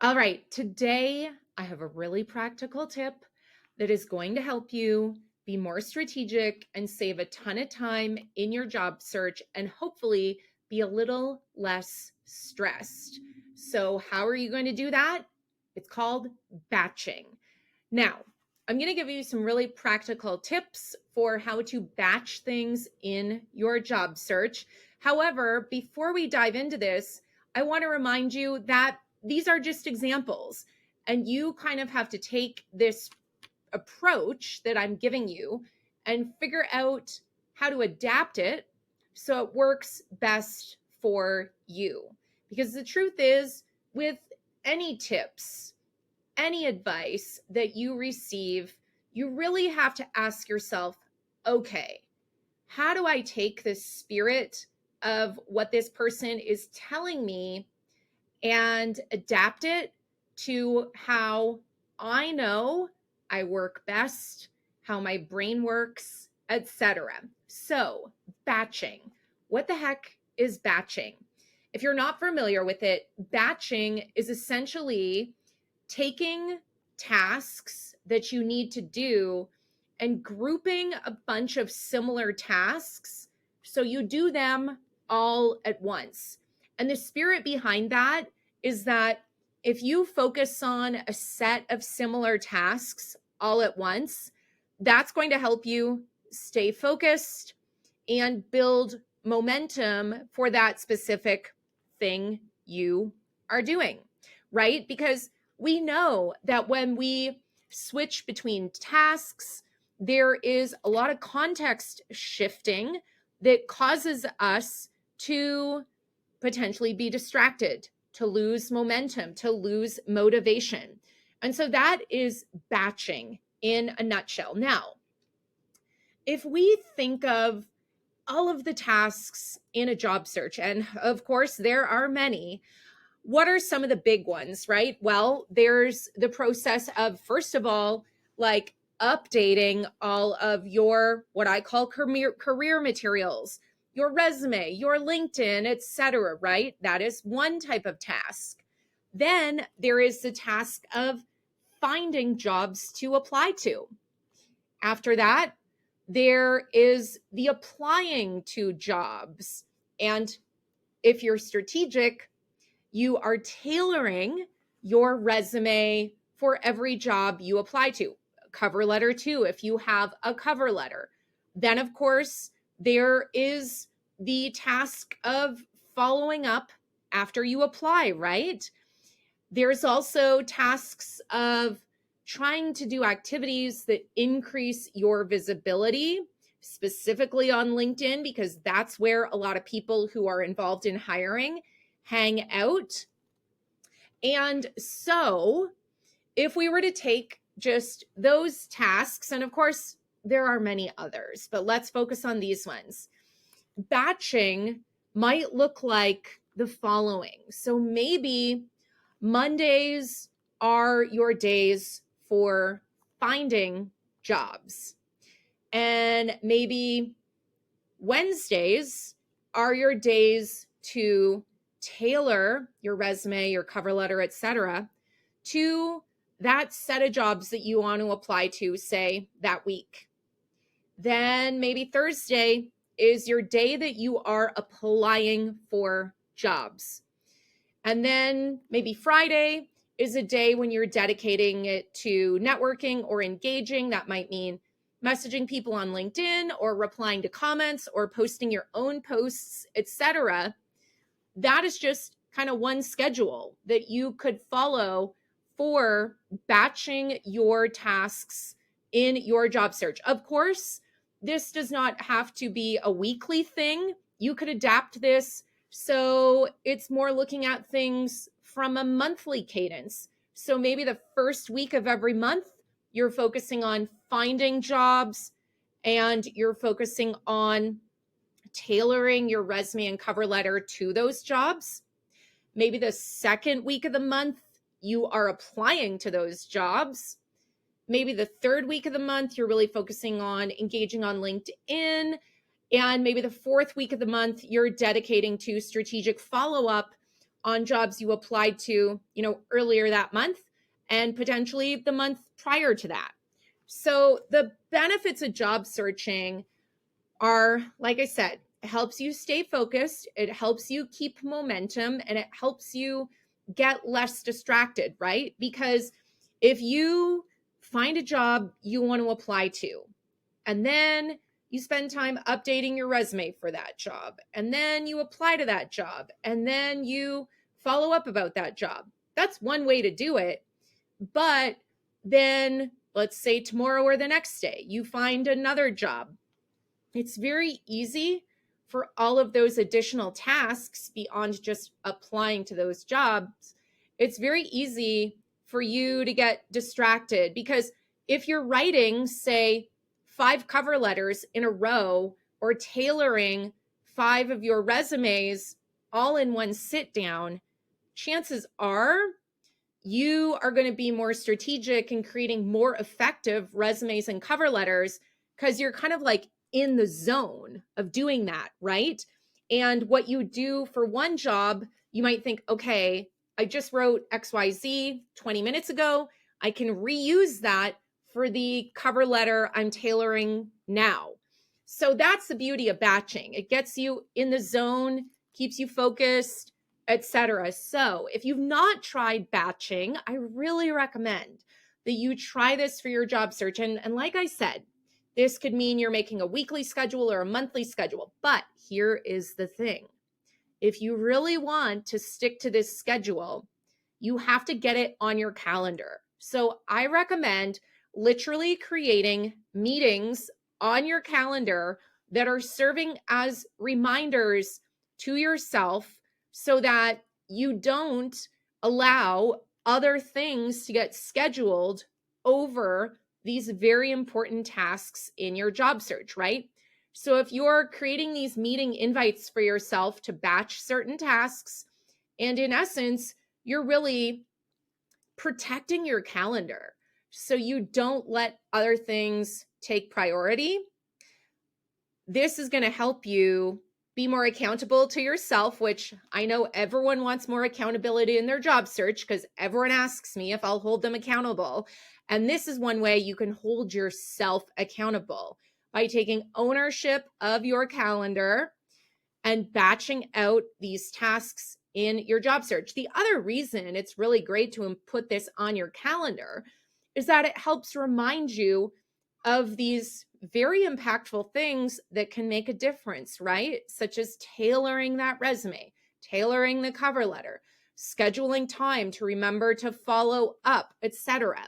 All right, today I have a really practical tip that is going to help you be more strategic and save a ton of time in your job search and hopefully be a little less stressed. So, how are you going to do that? It's called batching. Now, I'm going to give you some really practical tips for how to batch things in your job search. However, before we dive into this, I want to remind you that these are just examples, and you kind of have to take this approach that I'm giving you and figure out how to adapt it so it works best for you. Because the truth is, with any tips, any advice that you receive, you really have to ask yourself, okay, how do I take the spirit of what this person is telling me and adapt it to how I know I work best, how my brain works, etc. So, batching. What the heck is batching? If you're not familiar with it, batching is essentially taking tasks that you need to do and grouping a bunch of similar tasks so you do them all at once. And the spirit behind that is that if you focus on a set of similar tasks all at once, that's going to help you stay focused and build momentum for that specific thing you are doing, right? Because we know that when we switch between tasks, there is a lot of context shifting that causes us to potentially be distracted, to lose momentum, to lose motivation. And so that is batching in a nutshell. Now, if we think of all of the tasks in a job search, and of course, there are many, what are some of the big ones, right? Well, there's the process of, first of all, like updating all of your what I call career materials, your resume, your LinkedIn, etc., right? That is one type of task. Then there is the task of finding jobs to apply to. After that, there is the applying to jobs. And if you're strategic, you are tailoring your resume for every job you apply to. Cover letter too, if you have a cover letter. Then, of course, there is the task of following up after you apply, right? There's also tasks of trying to do activities that increase your visibility, specifically on LinkedIn, because that's where a lot of people who are involved in hiring hang out. And so, if we were to take just those tasks, and of course, there are many others, but let's focus on these ones. Batching might look like the following. So, maybe Mondays are your days for finding jobs. And maybe Wednesdays are your days to tailor your resume, your cover letter, etc., to that set of jobs that you want to apply to, say, that week. Then maybe Thursday is your day that you are applying for jobs. And then maybe Friday is a day when you're dedicating it to networking or engaging. That might mean messaging people on LinkedIn or replying to comments or posting your own posts, etc. That is just kind of one schedule that you could follow for batching your tasks in your job search. Of course, this does not have to be a weekly thing. You could adapt this so it's more looking at things from a monthly cadence. So maybe the first week of every month, you're focusing on finding jobs and you're focusing on tailoring your resume and cover letter to those jobs. Maybe the second week of the month, you are applying to those jobs. Maybe the third week of the month, you're really focusing on engaging on LinkedIn. And maybe the fourth week of the month, you're dedicating to strategic follow-up on jobs you applied to, earlier that month and potentially the month prior to that. So the benefits of job searching are, like I said, it helps you stay focused, it helps you keep momentum, and it helps you get less distracted, right? Because if you find a job you want to apply to, and then you spend time updating your resume for that job, and then you apply to that job, and then you follow up about that job. That's one way to do it. But then let's say tomorrow or the next day, you find another job. It's very easy for all of those additional tasks beyond just applying to those jobs. It's very easy for you to get distracted because if you're writing, say, 5 cover letters in a row or tailoring 5 of your resumes all in one sit down, chances are you are going to be more strategic in creating more effective resumes and cover letters because you're kind of like in the zone of doing that, right? And what you do for one job, you might think, okay, I just wrote XYZ 20 minutes ago. I can reuse that for the cover letter I'm tailoring now. So that's the beauty of batching. It gets you in the zone, keeps you focused, etc. So if you've not tried batching, I really recommend that you try this for your job search. And like I said, this could mean you're making a weekly schedule or a monthly schedule. But here is the thing. If you really want to stick to this schedule, you have to get it on your calendar. So I recommend literally creating meetings on your calendar that are serving as reminders to yourself so that you don't allow other things to get scheduled over these very important tasks in your job search, right? So if you're creating these meeting invites for yourself to batch certain tasks, and in essence, you're really protecting your calendar so you don't let other things take priority. This is going to help you be more accountable to yourself, which I know everyone wants more accountability in their job search because everyone asks me if I'll hold them accountable. And this is one way you can hold yourself accountable by taking ownership of your calendar and batching out these tasks in your job search. The other reason it's really great to put this on your calendar is that it helps remind you of these very impactful things that can make a difference, right? Such as tailoring that resume, tailoring the cover letter, scheduling time to remember to follow up, etc.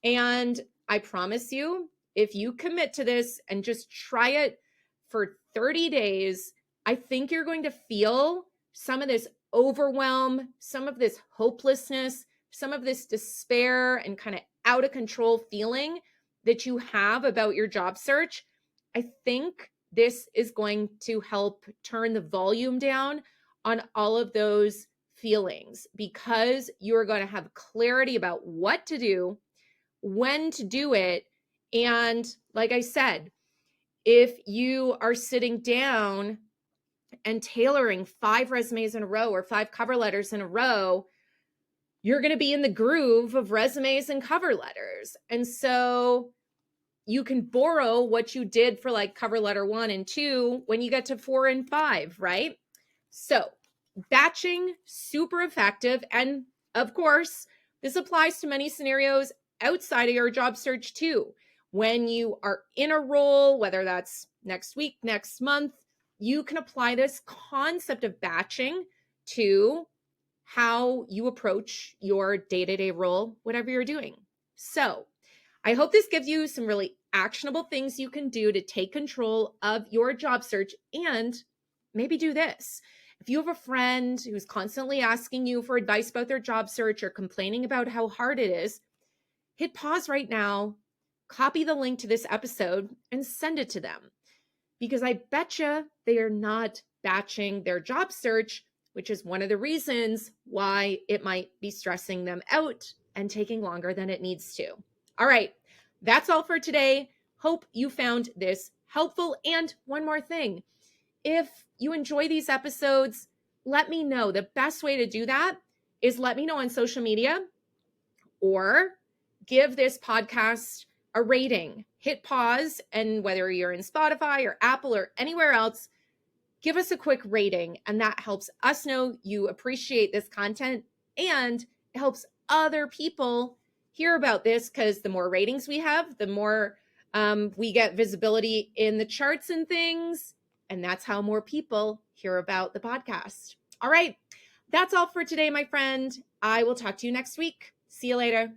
And I promise you, if you commit to this and just try it for 30 days, I think you're going to feel some of this overwhelm, some of this hopelessness, some of this despair and kind of out of control feeling that you have about your job search. I think this is going to help turn the volume down on all of those feelings because you're going to have clarity about what to do, when to do it. And like I said, if you are sitting down and tailoring 5 resumes in a row or 5 cover letters in a row, you're going to be in the groove of resumes and cover letters. And so you can borrow what you did for like cover letter 1 and 2 when you get to 4 and 5, right? So batching, super effective. And of course, this applies to many scenarios outside of your job search too. When you are in a role, whether that's next week, next month, you can apply this concept of batching to how you approach your day-to-day role, whatever you're doing. So I hope this gives you some really actionable things you can do to take control of your job search. And maybe do this. If you have a friend who's constantly asking you for advice about their job search or complaining about how hard it is, hit pause right now, copy the link to this episode, and send it to them. Because I betcha they are not batching their job search, which is one of the reasons why it might be stressing them out and taking longer than it needs to. All right, that's all for today. Hope you found this helpful. And one more thing. If you enjoy these episodes, let me know. The best way to do that is let me know on social media or give this podcast a rating. Hit pause, and whether you're in Spotify or Apple or anywhere else, give us a quick rating, and that helps us know you appreciate this content, and it helps other people hear about this, because the more ratings we have, the more we get visibility in the charts and things, and that's how more people hear about the podcast. All right, that's all for today, my friend. I will talk to you next week. See you later.